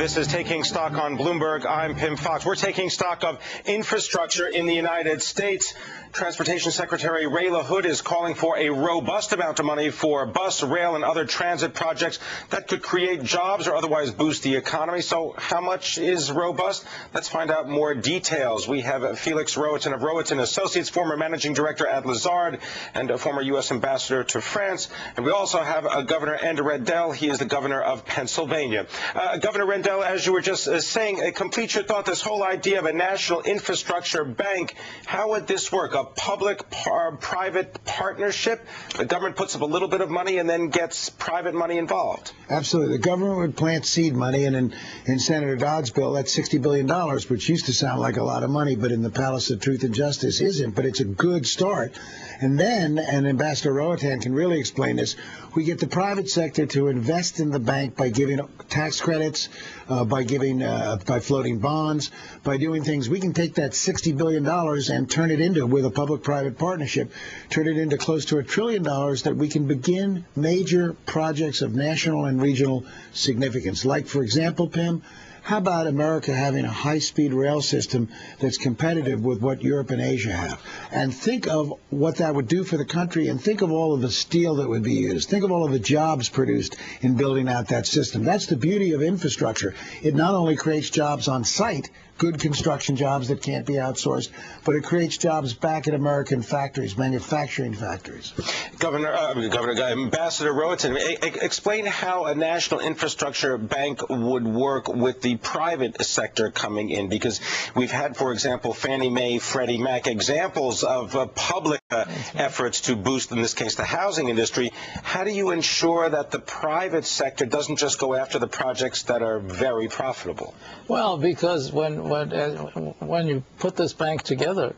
This is Taking Stock on Bloomberg. I'm Pim Fox. We're taking stock of infrastructure in the United States. Transportation Secretary Ray LaHood is calling for a robust amount of money for bus, rail, and other transit projects that could create jobs or otherwise boost the economy. So how much is robust? Let's find out more details. We have Felix Rohatyn of Rohatyn Associates, former managing director at Lazard and a former U.S. ambassador to France. And we also have Governor Ed Rendell. He is the governor of Pennsylvania. Governor Rendell, as you were just saying, complete your thought, this whole idea of a national infrastructure bank. How would this work? A public-private partnership? The government puts up a little bit of money and then gets private money involved. Absolutely. The government would plant seed money, and in Senator Dodd's bill, that's $60 billion, which used to sound like a lot of money, but in the Palace of Truth and Justice isn't, but it's a good start. And then, and Ambassador Rohatyn can really explain this, we get the private sector to invest in the bank by giving tax credits, by floating bonds, by doing things. We can take that $60 billion and turn it into, with a public-private partnership, turn it into close to $1 trillion that we can begin major projects of national and regional significance. Like, for example, Pim, how about America having a high-speed rail system that's competitive with what Europe and Asia have? And think of what that would do for the country, and think of all of the steel that would be used. Think of all of the jobs produced in building out that system. That's the beauty of infrastructure. It not only creates jobs on site, good construction jobs that can't be outsourced, but it creates jobs back at American factories, manufacturing factories. Ambassador Rohatyn, explain how a national infrastructure bank would work with the private sector coming in, because we've had, for example, Fannie Mae, Freddie Mac, examples of public efforts to boost, in this case, the housing industry. How do you ensure that the private sector doesn't just go after the projects that are very profitable? Well, because when you put this bank together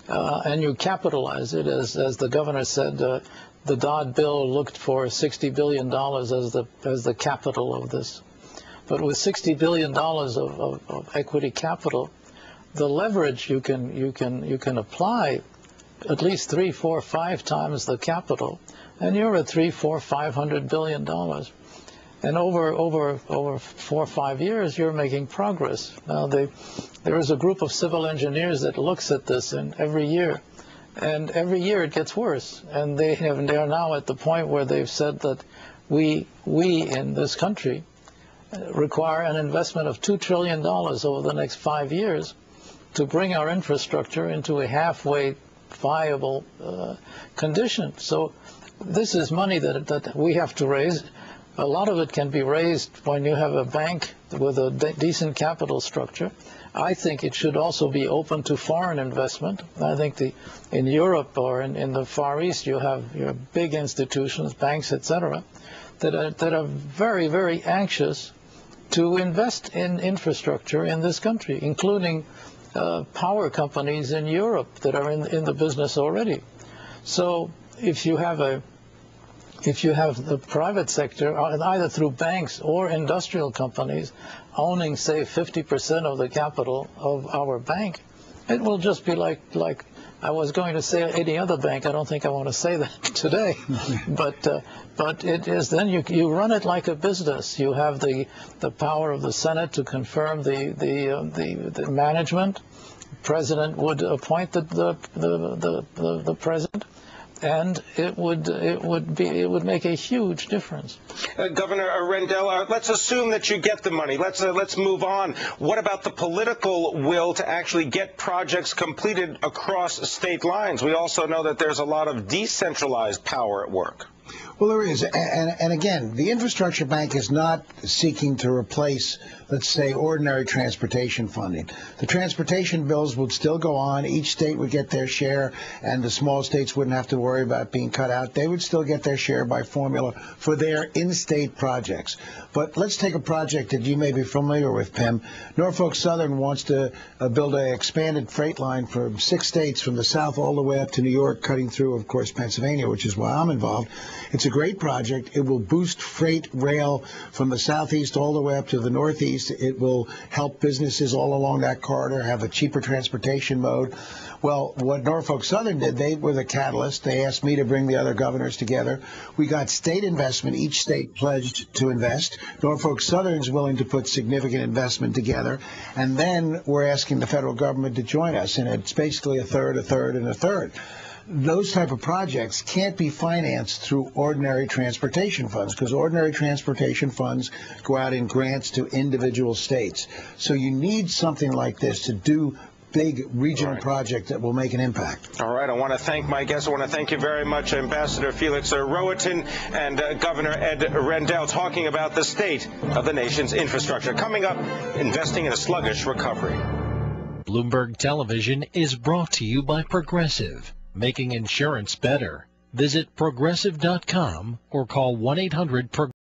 and you capitalize it, as the governor said, the Dodd bill looked for $60 billion as the capital of this. But with $60 billion of equity capital, the leverage you can apply at least 3, 4, 5 times the capital, and you're at $500 billion. And over 4 or 5 years, you're making progress. Now, there is a group of civil engineers that looks at this every year, and every year it gets worse. And they are now at the point where they've said that we in this country require an investment of $2 trillion over the next 5 years to bring our infrastructure into a halfway viable condition. So this is money that we have to raise. A lot of it can be raised when you have a bank with a decent capital structure. I think it should also be open to foreign investment. I think in Europe or in the Far East, you have your big institutions, banks, etc., that are very, very anxious to invest in infrastructure in this country, including power companies in Europe that are in the business already. So if you have the private sector, either through banks or industrial companies, owning, say, 50% of the capital of our bank, it will just be like I was going to say any other bank. I don't think I want to say that today. But it is, then you run it like a business. You have the power of the Senate to confirm the management. The president would appoint the president. And it would make a huge difference. Governor Rendell, let's assume that you get the money. Let's move on. What about the political will to actually get projects completed across state lines? We also know that there's a lot of decentralized power at work. Well, there is. And again, the infrastructure bank is not seeking to replace, let's say, ordinary transportation funding. The transportation bills would still go on. Each state would get their share, and the small states wouldn't have to worry about being cut out. They would still get their share by formula for their in-state projects. But let's take a project that you may be familiar with, Pim. Norfolk Southern wants to build an expanded freight line from 6 states, from the south all the way up to New York, cutting through, of course, Pennsylvania, which is why I'm involved. It's a great project. It will boost freight rail from the southeast all the way up to the northeast. It will help businesses all along that corridor have a cheaper transportation mode. Well, what Norfolk Southern did, they were the catalyst. They asked me to bring the other governors together. We got state investment. Each state pledged to invest. Norfolk Southern's willing to put significant investment together. And then we're asking the federal government to join us. And it's basically a third, a third, and a third. Those type of projects can't be financed through ordinary transportation funds, because ordinary transportation funds go out in grants to individual states. So you need something like this to do big regional project that will make an impact. All right. I want to thank my guests. I want to thank you very much, Ambassador Felix Rohatyn and Governor Ed Rendell, talking about the state of the nation's infrastructure. Coming up, investing in a sluggish recovery. Bloomberg Television is brought to you by Progressive, making insurance better. Visit progressive.com or call 1-800-PROGRESSIVE.